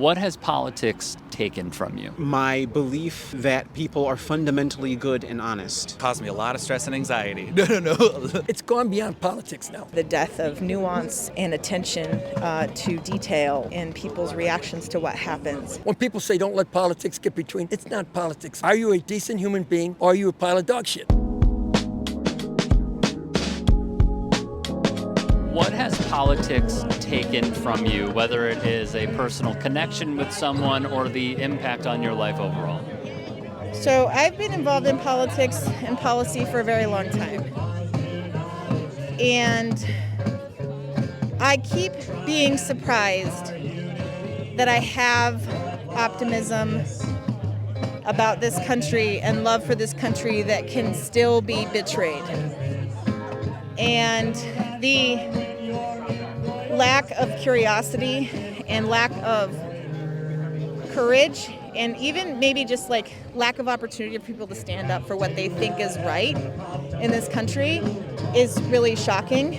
What has politics taken from you? My belief that people are fundamentally good and honest. Caused me a lot of stress and anxiety. No. It's gone beyond politics now. The death of nuance and attention to detail in people's reactions to what happens. When people say don't let politics get between, it's not politics. Are you a decent human being or are you a pile of dog shit? What has politics taken from you, whether it is a personal connection with someone or the impact on your life overall? So I've been involved in politics and policy for a very long time. And I keep being surprised that I have optimism about this country and love for this country that can still be betrayed. And the lack of curiosity and lack of courage and even maybe just like lack of opportunity for people to stand up for what they think is right in this country is really shocking.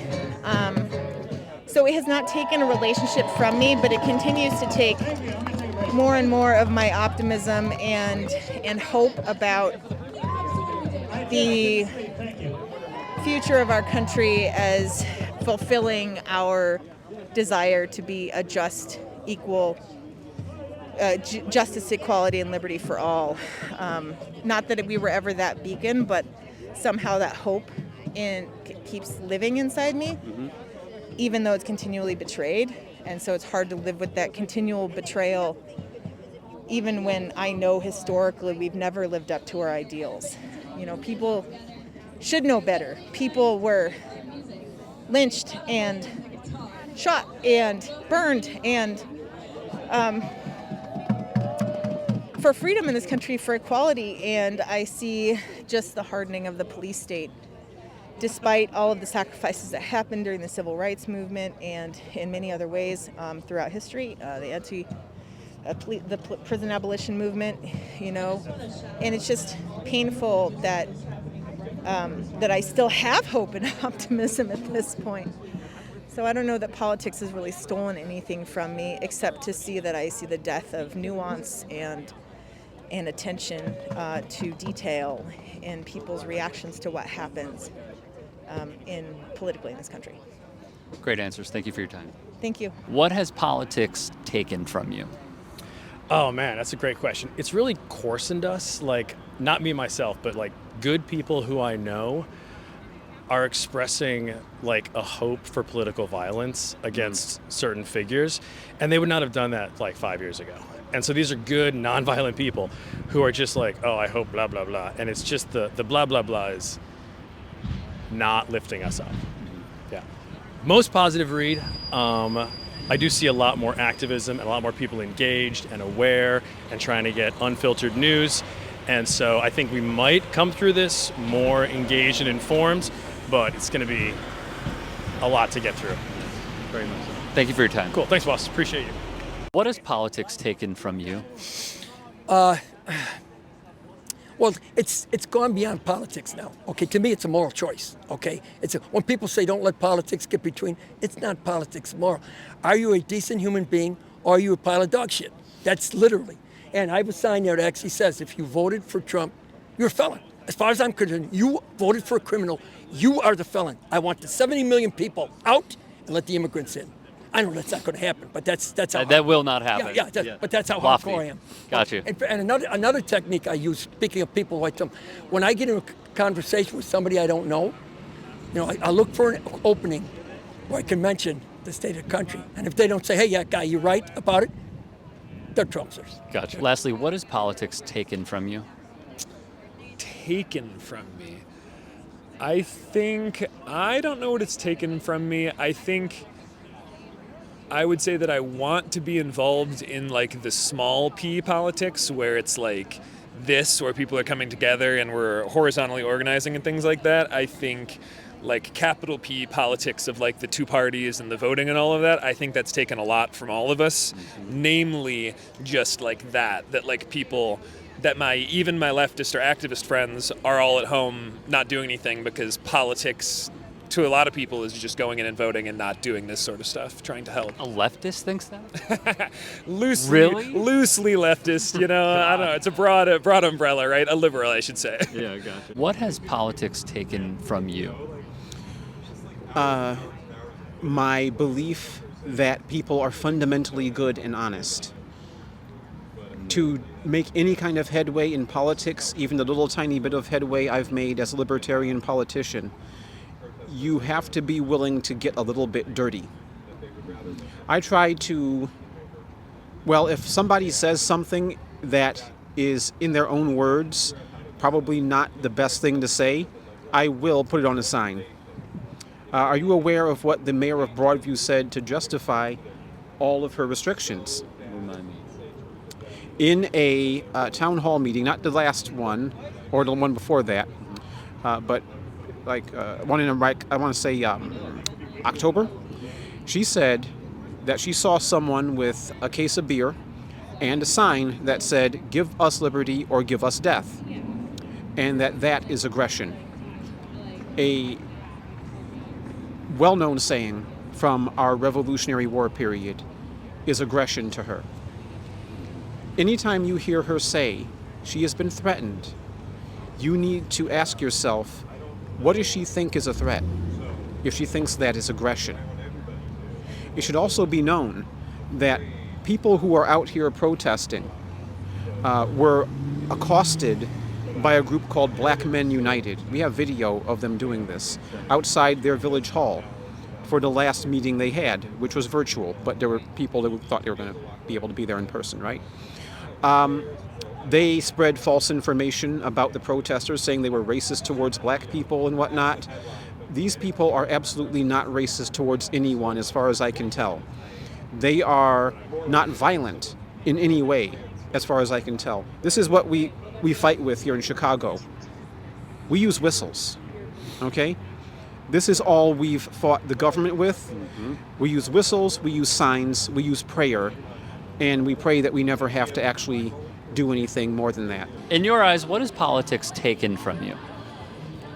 So it has not taken a relationship from me, but it continues to take more and more of my optimism and hope about the future of our country as fulfilling our desire to be a just, equal, justice, equality, and liberty for all. Not that we were ever that beacon, but somehow that hope keeps living inside me, even though it's continually betrayed. And so it's hard to live with that continual betrayal, even when I know historically we've never lived up to our ideals. You know, people should know better. People were lynched and shot and burned and for freedom in this country, for equality, and I see just the hardening of the police state despite all of the sacrifices that happened during the civil rights movement and in many other ways throughout history, the prison abolition movement, you know, and it's just painful that I still have hope and optimism at this point. So I don't know that politics has really stolen anything from me, except to see that I see the death of nuance and attention to detail in people's reactions to what happens politically in this country. Great answers. Thank you for your time. Thank you. What has politics taken from you? Oh man, that's a great question. It's really coarsened us, like not me myself, but like good people who I know are expressing like a hope for political violence against certain figures, and they would not have done that like 5 years ago. And so these are good, nonviolent people who are just like, oh, I hope blah, blah, blah. And it's just the blah, blah, blah is not lifting us up. Yeah. Most positive read. I do see a lot more activism and a lot more people engaged and aware and trying to get unfiltered news. And so I think we might come through this more engaged and informed, but it's going to be a lot to get through. Very much. Thank you for your time. Cool. Thanks, boss. Appreciate you. What has politics taken from you? Well, it's gone beyond politics now. Okay, to me, it's a moral choice. Okay, when people say don't let politics get between, it's not politics, it's moral. Are you a decent human being or are you a pile of dog shit? That's literally. And I have a sign there that actually says if you voted for Trump, you're a felon. As far as I'm concerned, you voted for a criminal. You are the felon. I want the 70 million people out and let the immigrants in. I know that's not going to happen, but that's how. That will not happen. Yeah. But that's how Lofty. hardcore I am. Got you. And another technique I use, speaking of people like them, when I get in a conversation with somebody I don't know, you know, I look for an opening where I can mention the state of the country. And if they don't say, hey, yeah, guy, you're right about it, they're Trumpsters. Gotcha. Lastly, what has politics taken from you? Taken from me? I don't know what it's taken from me. I would say that I want to be involved in like the small p politics where it's like this, where people are coming together and we're horizontally organizing and things like that. I think like capital P politics of like the two parties and the voting and all of that, I think that's taken a lot from all of us, namely just like that like people that even my leftist or activist friends are all at home not doing anything because politics to a lot of people is just going in and voting and not doing this sort of stuff, trying to help. A leftist thinks that? Loosely leftist, you know. I don't know. It's a broad umbrella, right? A liberal, I should say. Yeah, gotcha. What has politics taken from you? My belief that people are fundamentally good and honest. To make any kind of headway in politics, even the little tiny bit of headway I've made as a libertarian politician, you have to be willing to get a little bit dirty. I try to, well, if somebody says something that is, in their own words, probably not the best thing to say, I will put it on a sign. Are you aware of what the mayor of Broadview said to justify all of her restrictions? Remind me. In a town hall meeting, not the last one or the one before that, but like one in, I want to say October, she said that she saw someone with a case of beer and a sign that said, "Give us liberty or give us death," and that is aggression. A well-known saying from our Revolutionary War period is aggression to her. Anytime you hear her say she has been threatened, you need to ask yourself, what does she think is a threat if she thinks that is aggression? It should also be known that people who are out here protesting were accosted by a group called Black Men United. We have video of them doing this outside their village hall for the last meeting they had, which was virtual, but there were people that thought they were going to be able to be there in person, right? They spread false information about the protesters, saying they were racist towards black people and whatnot. These people are absolutely not racist towards anyone, as far as I can tell. They are not violent in any way, as far as I can tell. This is what we fight with here in Chicago. We use whistles, okay? This is all we've fought the government with. We use whistles, we use signs, we use prayer, and we pray that we never have to actually do anything more than that. In your eyes, what has politics taken from you?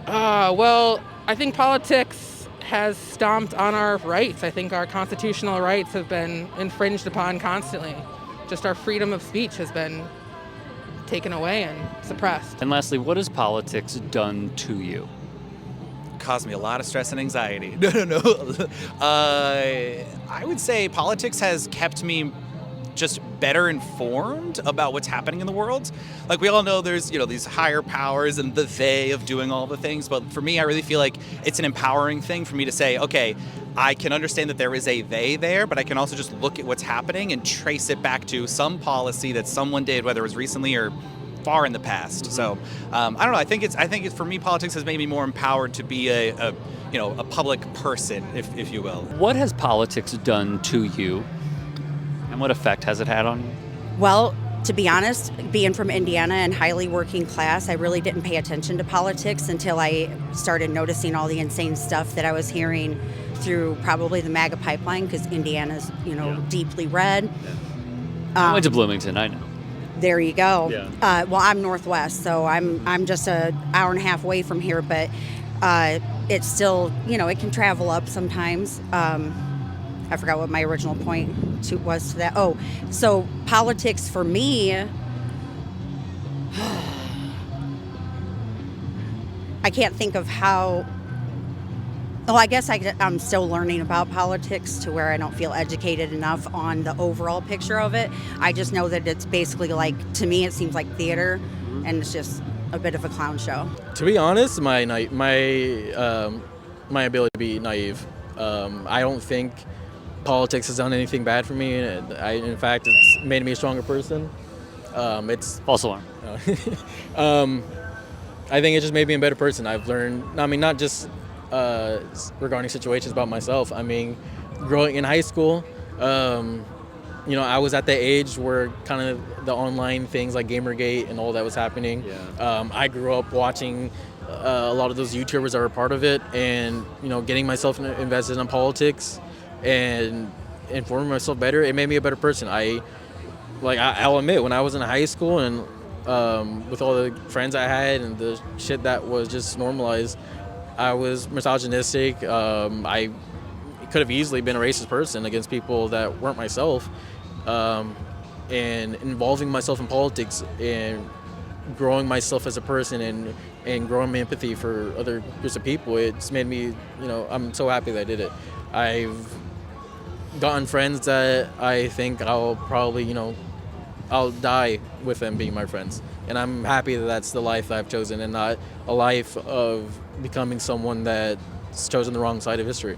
Well, I think politics has stomped on our rights. I think our constitutional rights have been infringed upon constantly. Just our freedom of speech has been taken away and suppressed. And lastly, what has politics done to you? Caused me a lot of stress and anxiety. No. I would say politics has kept me just better informed about what's happening in the world. Like, we all know there's, these higher powers and the they of doing all the things, but for me, I really feel like it's an empowering thing for me to say, okay, I can understand that there is a they there, but I can also just look at what's happening and trace it back to some policy that someone did, whether it was recently or far in the past. So I don't know. I think it's for me, politics has made me more empowered to be a public person, if you will. What has politics done to you, and what effect has it had on you? Well, to be honest, being from Indiana and highly working class, I really didn't pay attention to politics until I started noticing all the insane stuff that I was hearing through probably the MAGA pipeline, because Indiana's, deeply red. I went to Bloomington, I know. There you go. Yeah. Well, I'm Northwest, so I'm just an hour and a half away from here, but it's still, it can travel up sometimes. I forgot what my original point was to that. Oh, so politics for me, I can't think of how. Well, I guess I'm still learning about politics to where I don't feel educated enough on the overall picture of it. I just know that it's basically like, to me, it seems like theater, and it's just a bit of a clown show. To be honest, my ability to be naive. I don't think politics has done anything bad for me. In fact, it's made me a stronger person. It's false alarm. I think it just made me a better person. I've learned. Not just regarding situations about myself. Growing in high school, I was at the age where kind of the online things like Gamergate and all that was happening. Yeah. I grew up watching a lot of those YouTubers that were part of it, and getting myself invested in politics and informing myself better. It made me a better person. I'll admit, when I was in high school and with all the friends I had and the shit that was just normalized, I was misogynistic. I could have easily been a racist person against people that weren't myself. And involving myself in politics and growing myself as a person and growing my empathy for other groups of people, it's made me, I'm so happy that I did it. I've gotten friends that I think I'll probably, I'll die with them being my friends. And I'm happy that that's the life that I've chosen and not a life of becoming someone that's chosen the wrong side of history.